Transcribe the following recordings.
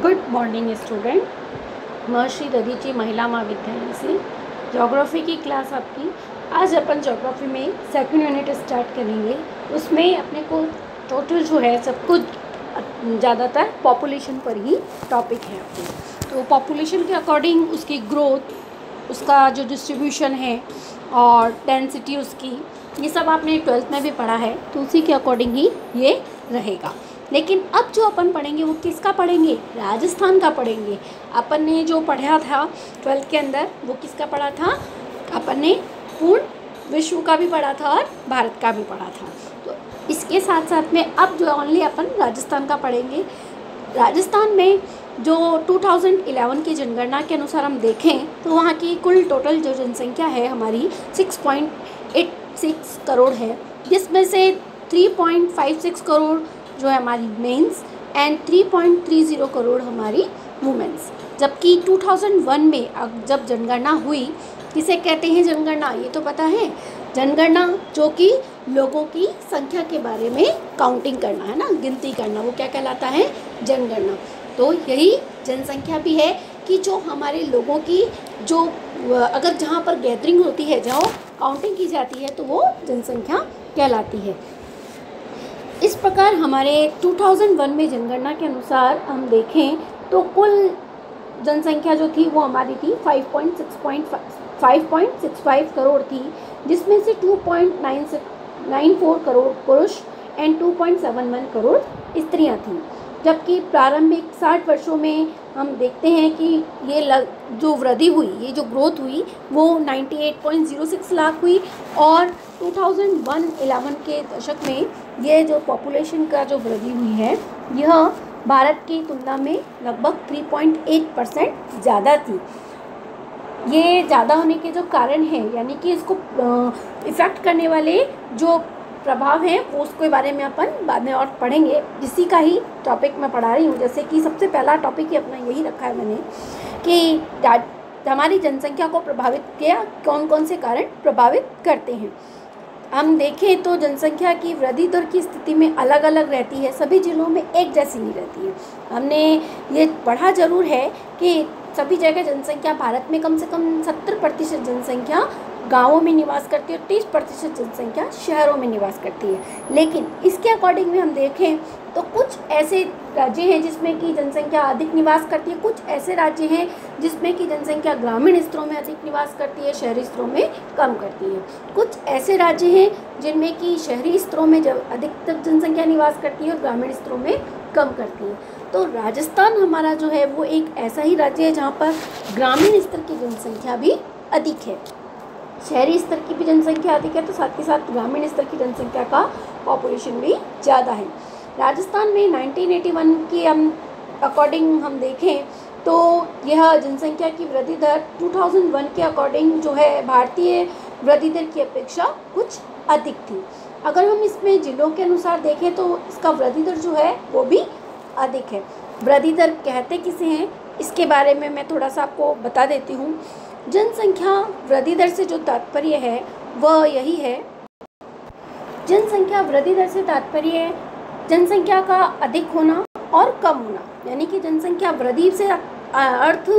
Good morning student. महर्षि दधीची महिला महाविद्यालय से ज्योग्राफी की क्लास आपकी। आज अपन ज्योग्राफी में सेकंड यूनिट स्टार्ट करेंगे। उसमें अपने को टोटल जो है सब कुछ ज़्यादातर पॉपुलेशन पर ही टॉपिक है आपको। तो पॉपुलेशन के अकॉर्डिंग उसकी ग्रोथ, उसका जो डिस्ट्रीब्यूशन है और डेंसिटी उसकी, ये सब आपने 12th में भी पढ़ा है, तो उसी के अकॉर्डिंग ही ये रहेगा। लेकिन अब जो अपन पढ़ेंगे वो किसका पढ़ेंगे? राजस्थान का पढ़ेंगे। अपन ने जो पढ़ा था 12th के अंदर वो किसका पढ़ा था? अपन ने पूर्ण विश्व का भी पढ़ा था और भारत का भी पढ़ा था। तो इसके साथ साथ में अब जो ओनली अपन राजस्थान का पढ़ेंगे। राजस्थान में जो 2011 की जनगणना के अनुसार हम देखें तो वहाँ की कुल टोटल जो जनसंख्या है हमारी 6.86 करोड़ है, जिसमें से 3.56 करोड़ जो है हमारी मेंस एंड 3.30 करोड़ हमारी वुमेंस। जबकि 2001 में जब जनगणना हुई, किसे कहते हैं जनगणना? ये तो पता है। जनगणना जो कि लोगों की संख्या के बारे में काउंटिंग करना है ना, गिनती करना, वो क्या कहलाता है? जनगणना। तो यही जनसंख्या भी है कि जो हमारे लोगों की जो अगर जहाँ पर गैदरिंग होती है, जहाँ काउंटिंग की जाती है, तो वो जनसंख्या कहलाती है। इस प्रकार हमारे 2001 में जनगणना के अनुसार हम देखें तो कुल जनसंख्या जो थी वो हमारी थी 5.65 करोड़ थी, जिसमें से 2.94 करोड़ पुरुष एंड 2.71 करोड़ स्त्रियां थीं। जबकि प्रारंभिक 60 वर्षों में हम देखते हैं कि ये जो वृद्धि हुई, ये जो ग्रोथ हुई वो 98.06 लाख हुई और 2001-11 के दशक में ये जो पॉपुलेशन का जो वृद्धि हुई है यह भारत की तुलना में लगभग 3.8% ज़्यादा थी। ये ज़्यादा होने के जो कारण हैं, यानी कि इसको इफ़ेक्ट करने वाले जो प्रभाव हैं वो उसके बारे में अपन बाद में और पढ़ेंगे। इसी का ही टॉपिक मैं पढ़ा रही हूँ। जैसे कि सबसे पहला टॉपिक ही अपना यही रखा है मैंने कि हमारी जनसंख्या को प्रभावित किया, कौन कौन से कारण प्रभावित करते हैं। हम देखें तो जनसंख्या की वृद्धि दर की स्थिति में अलग अलग रहती है, सभी जिलों में एक जैसी नहीं रहती है। हमने ये पढ़ा जरूर है कि सभी जगह जनसंख्या भारत में कम से कम 70% जनसंख्या गाँवों में निवास करती है और 30% जनसंख्या शहरों में निवास करती है। लेकिन इसके अकॉर्डिंग में हम देखें तो कुछ ऐसे राज्य हैं जिसमें कि जनसंख्या अधिक निवास करती है, कुछ ऐसे राज्य हैं जिसमें कि जनसंख्या ग्रामीण स्तरों में अधिक निवास करती है, शहरी स्तरों में कम करती है। कुछ ऐसे राज्य हैं जिनमें कि शहरी स्तरों में अधिकतर जनसंख्या निवास करती है और ग्रामीण स्तरों में कम करती है। तो राजस्थान हमारा जो है वो एक ऐसा ही राज्य है जहाँ पर ग्रामीण स्तर की जनसंख्या भी अधिक है, शहरी स्तर की भी जनसंख्या अधिक है, तो साथ ही साथ ग्रामीण स्तर की जनसंख्या का पॉपुलेशन भी ज़्यादा है। राजस्थान में 1981 की अकॉर्डिंग हम देखें तो यह जनसंख्या की वृद्धि दर 2001 के अकॉर्डिंग जो है भारतीय वृद्धि दर की अपेक्षा कुछ अधिक थी। अगर हम इसमें जिलों के अनुसार देखें तो इसका वृद्धि दर जो है वो भी अधिक है। वृद्धि दर कहते किसे हैं, इसके बारे में मैं थोड़ा सा आपको बता देती हूँ। जनसंख्या वृद्धि दर से जो तात्पर्य है वह यही है, जनसंख्या वृद्धि दर से तात्पर्य है जनसंख्या का अधिक होना और कम होना। यानी कि जनसंख्या वृद्धि से अर्थ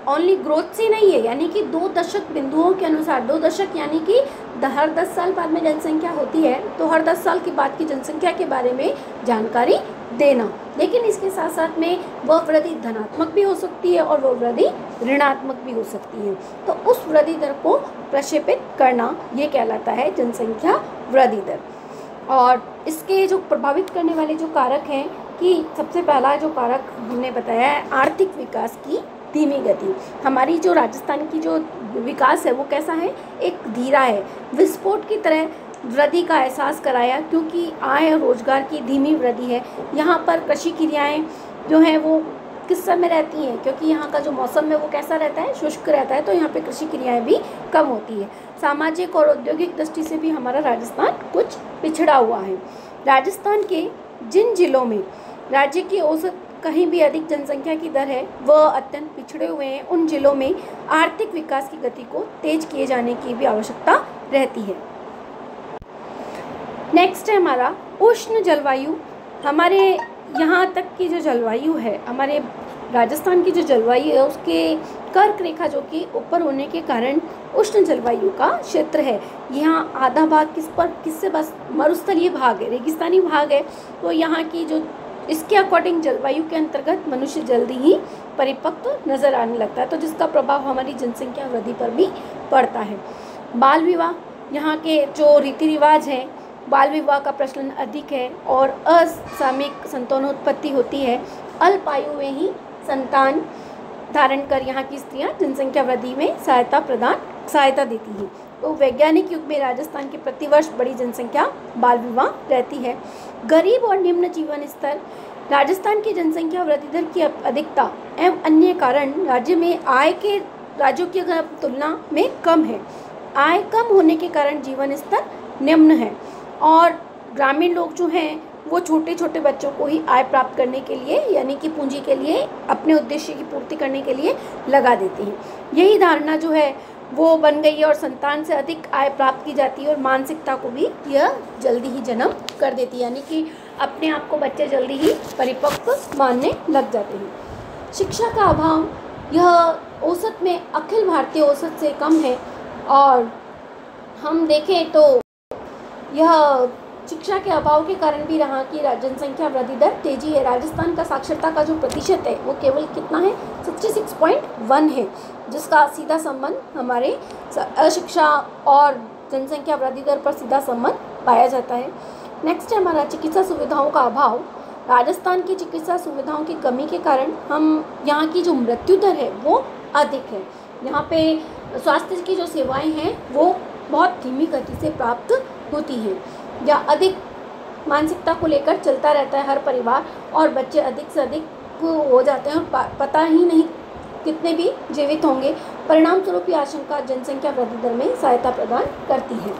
ओनली ग्रोथ से नहीं है, यानी कि 2 दशक बिंदुओं के अनुसार, 2 दशक यानी कि हर 10 साल बाद में जनसंख्या होती है, तो हर 10 साल के बाद की जनसंख्या के बारे में जानकारी देना। लेकिन इसके साथ साथ में वह वृद्धि धनात्मक भी हो सकती है और वह वृद्धि ऋणात्मक भी हो सकती है। तो उस वृद्धि दर को प्रक्षेपित करना ये कहलाता है जनसंख्या वृद्धि दर। और इसके जो प्रभावित करने वाले जो कारक हैं कि सबसे पहला जो कारक हमने बताया है आर्थिक विकास की धीमी गति। हमारी जो राजस्थान की जो विकास है वो कैसा है? एक धीरा है, विस्फोट की तरह वृद्धि का एहसास कराया, क्योंकि आय और रोजगार की धीमी वृद्धि है। यहाँ पर कृषि क्रियाएं जो हैं वो किस समय रहती हैं? क्योंकि यहाँ का जो मौसम है वो कैसा रहता है? शुष्क रहता है, तो यहाँ पे कृषि क्रियाएं भी कम होती है। सामाजिक और औद्योगिक दृष्टि से भी हमारा राजस्थान कुछ पिछड़ा हुआ है। राजस्थान के जिन जिलों में राज्य की औसत कहीं भी अधिक जनसंख्या की दर है वह अत्यंत पिछड़े हुए हैं, उन जिलों में आर्थिक विकास की गति को तेज किए जाने की भी आवश्यकता रहती है। नेक्स्ट है हमारा उष्ण जलवायु। हमारे यहाँ तक की जो जलवायु है, हमारे राजस्थान की जो जलवायु है उसके कर्क रेखा जो कि ऊपर होने के कारण उष्ण जलवायु का क्षेत्र है। यहाँ आधा भाग किससे बस मरुस्थलीय भाग है, रेगिस्तानी भाग है। तो यहाँ की जो इसके अकॉर्डिंग जलवायु के अंतर्गत मनुष्य जल्दी ही परिपक्व नजर आने लगता है, तो जिसका प्रभाव हमारी जनसंख्या वृद्धि पर भी पड़ता है। बाल विवाह, यहाँ के जो रीति रिवाज हैं, बाल विवाह का प्रचलन अधिक है और असामयिक संतानोत्पत्ति होती है। अल्प आयु में ही संतान धारण कर यहाँ की स्त्रियाँ जनसंख्या वृद्धि में सहायता देती हैं। तो वैज्ञानिक युग में राजस्थान की प्रतिवर्ष बड़ी जनसंख्या बाल विवाह रहती है। गरीब और निम्न जीवन स्तर, राजस्थान की जनसंख्या वृद्धि दर की अधिकता एवं अन्य कारण राज्य में आय के राज्यों की अगर तुलना में कम है। आय कम होने के कारण जीवन स्तर निम्न है और ग्रामीण लोग जो हैं वो छोटे छोटे बच्चों को ही आय प्राप्त करने के लिए यानी कि पूंजी के लिए अपने उद्देश्य की पूर्ति करने के लिए लगा देते हैं। यही धारणा जो है वो बन गई है और संतान से अधिक आय प्राप्त की जाती है और मानसिकता को भी यह जल्दी ही जन्म कर देती है, यानी कि अपने आप को बच्चे जल्दी ही परिपक्व मानने लग जाते हैं। शिक्षा का अभाव, यह औसत में अखिल भारतीय औसत से कम है और हम देखें तो यह शिक्षा के अभाव के कारण भी यहाँ की जनसंख्या वृद्धि दर तेजी है। राजस्थान का साक्षरता का जो प्रतिशत है वो केवल कितना है, 66.1 है, जिसका सीधा संबंध हमारे अशिक्षा और जनसंख्या वृद्धि दर पर सीधा संबंध पाया जाता है। नेक्स्ट है हमारा चिकित्सा सुविधाओं का अभाव। राजस्थान की चिकित्सा सुविधाओं की कमी के कारण हम यहाँ की जो मृत्यु दर है वो अधिक है। यहाँ पे स्वास्थ्य की जो सेवाएं हैं वो बहुत धीमी गति से प्राप्त होती हैं या अधिक मानसिकता को लेकर चलता रहता है हर परिवार और बच्चे अधिक से अधिक हो जाते हैं और पता ही नहीं कितने भी जीवित होंगे। परिणाम स्वरूप यह आशंका जनसंख्या वृद्धि दर में सहायता प्रदान करती है।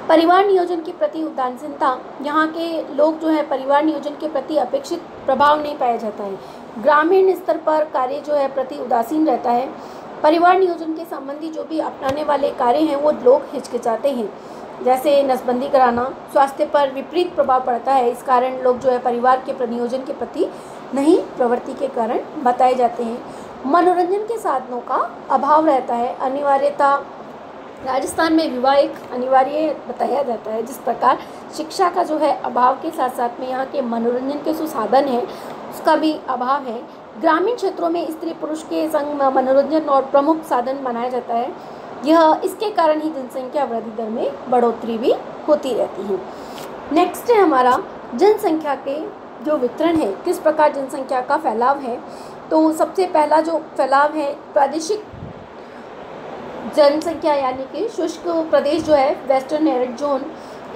परिवार नियोजन के प्रति उदासीनता, यहाँ के लोग जो है परिवार नियोजन के प्रति अपेक्षित प्रभाव नहीं पाया जाता है। ग्रामीण स्तर पर कार्य जो है प्रति उदासीन रहता है। परिवार नियोजन के संबंधी जो भी अपनाने वाले कार्य हैं वो लोग हिचकिचाते हैं, जैसे नसबंदी कराना। स्वास्थ्य पर विपरीत प्रभाव पड़ता है, इस कारण लोग जो है परिवार के प्रनियोजन के प्रति नहीं प्रवृत्ति के कारण बताए जाते हैं। मनोरंजन के साधनों का अभाव रहता है। अनिवार्यता, राजस्थान में विवाह एक अनिवार्य बताया जाता है, जिस प्रकार शिक्षा का जो है अभाव के साथ साथ में यहाँ के मनोरंजन के जो साधन है उसका भी अभाव है। ग्रामीण क्षेत्रों में स्त्री पुरुष के संग मनोरंजन और प्रमुख साधन माना जाता है। यह इसके कारण ही जनसंख्या वृद्धि दर में बढ़ोतरी भी होती रहती है। नेक्स्ट है हमारा जनसंख्या के जो वितरण है, किस प्रकार जनसंख्या का फैलाव है। तो सबसे पहला जो फैलाव है प्रादेशिक जनसंख्या यानी कि शुष्क प्रदेश जो है वेस्टर्न एरिड जोन,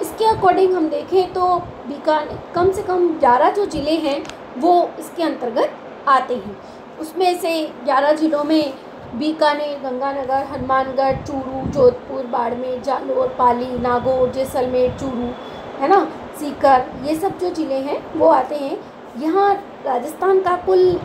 इसके अकॉर्डिंग हम देखें तो बीकानेर कम से कम 11 जो ज़िले हैं वो इसके अंतर्गत आते हैं। उसमें से 11 ज़िलों में बीकानेर, गंगानगर, हनुमानगढ़, चूरू, जोधपुर, बाड़मेर, जालोर, पाली, नागौर, जैसलमेर, चूरू है ना, सीकर, ये सब जो ज़िले हैं वो आते हैं। यहाँ राजस्थान का कुल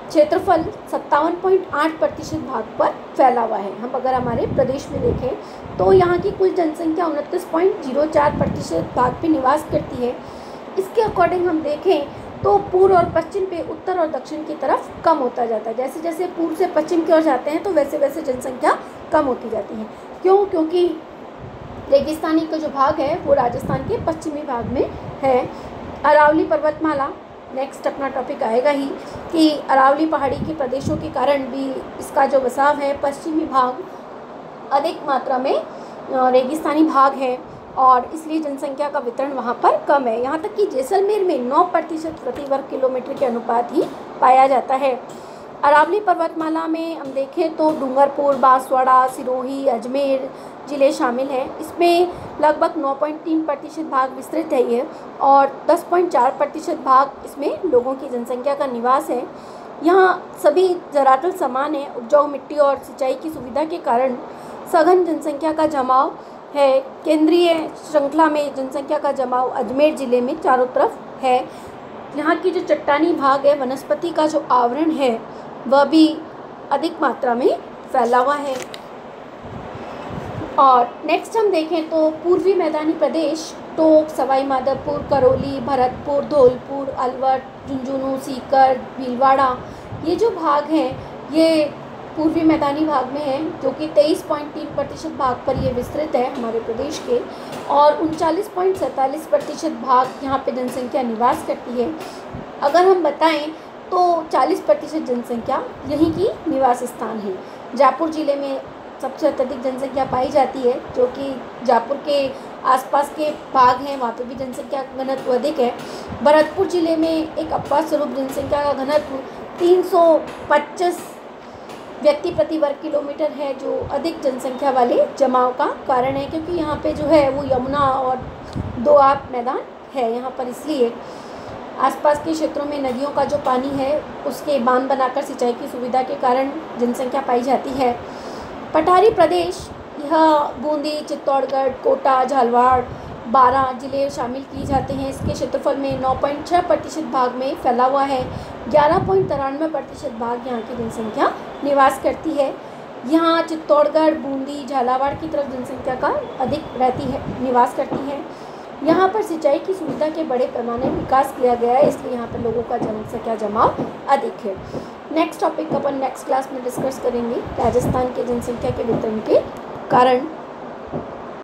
क्षेत्रफल 57.8% भाग पर फैला हुआ है। हम अगर हमारे प्रदेश में देखें तो यहाँ की कुल जनसंख्या 29.04% भाग पे निवास करती है। इसके अकॉर्डिंग हम देखें तो पूर्व और पश्चिम पे उत्तर और दक्षिण की तरफ कम होता जाता है। जैसे जैसे पूर्व से पश्चिम की ओर जाते हैं तो वैसे वैसे जनसंख्या कम होती जाती है। क्यों? क्योंकि रेगिस्तानी का जो भाग है वो राजस्थान के पश्चिमी भाग में है। अरावली पर्वतमाला नेक्स्ट अपना टॉपिक आएगा ही कि अरावली पहाड़ी के प्रदेशों के कारण भी इसका जो बसाव है पश्चिमी भाग अधिक मात्रा में रेगिस्तानी भाग है और इसलिए जनसंख्या का वितरण वहाँ पर कम है। यहाँ तक कि जैसलमेर में 9% प्रति वर्ग किलोमीटर के अनुपात ही पाया जाता है। अरावली पर्वतमाला में हम देखें तो डूंगरपुर, बांसवाड़ा, सिरोही, अजमेर ज़िले शामिल हैं। इसमें लगभग 9.3% भाग विस्तृत है ये और 10.4% भाग इसमें लोगों की जनसंख्या का निवास है। यहाँ सभी जरातल समान है। उपजाऊ मिट्टी और सिंचाई की सुविधा के कारण सघन जनसंख्या का जमाव है। केंद्रीय श्रृंखला में जनसंख्या का जमाव अजमेर ज़िले में चारों तरफ है। यहाँ की जो चट्टानी भाग है, वनस्पति का जो आवरण है वह भी अधिक मात्रा में फैला हुआ है। और नेक्स्ट हम देखें तो पूर्वी मैदानी प्रदेश टोंक, सवाई माधोपुर, करौली, भरतपुर, धौलपुर, अलवर, झुंझुनू, सीकर, भीलवाड़ा ये जो भाग हैं ये पूर्वी मैदानी भाग में है, जो कि 23.3% भाग पर ये विस्तृत है हमारे प्रदेश के, और 39.47% भाग यहाँ पे जनसंख्या निवास करती है। अगर हम बताएं तो 40% जनसंख्या यहीं की निवास स्थान है। जयपुर ज़िले में सबसे अत्यधिक जनसंख्या पाई जाती है, जो कि जयपुर के आसपास के भाग हैं वहाँ पे भी जनसंख्या का घनत्व अधिक है। भरतपुर ज़िले में एक अपवाद स्वरूप जनसंख्या का घनत्व 325 व्यक्ति प्रति वर्ग किलोमीटर है, जो अधिक जनसंख्या वाले जमाव का कारण है, क्योंकि यहाँ पे जो है वो यमुना और दोआब मैदान है यहाँ पर, इसलिए आसपास के क्षेत्रों में नदियों का जो पानी है उसके बांध बनाकर सिंचाई की सुविधा के कारण जनसंख्या पाई जाती है। पठारी प्रदेश, यह बूंदी, चित्तौड़गढ़, कोटा, झालावाड़, 12 जिले शामिल किए जाते हैं। इसके क्षेत्रफल में 9.6% भाग में फैला हुआ है। 11.93% भाग यहाँ की जनसंख्या निवास करती है। यहाँ चित्तौड़गढ़, बूंदी, झालावाड़ की तरफ जनसंख्या का अधिक रहती है, निवास करती है। यहाँ पर सिंचाई की सुविधा के बड़े पैमाने पर विकास किया गया है, इसलिए यहाँ पर लोगों का जनसंख्या जमाव अधिक है। नेक्स्ट टॉपिक अपन नेक्स्ट क्लास में डिस्कस करेंगे, राजस्थान के जनसंख्या के वितरण के कारण।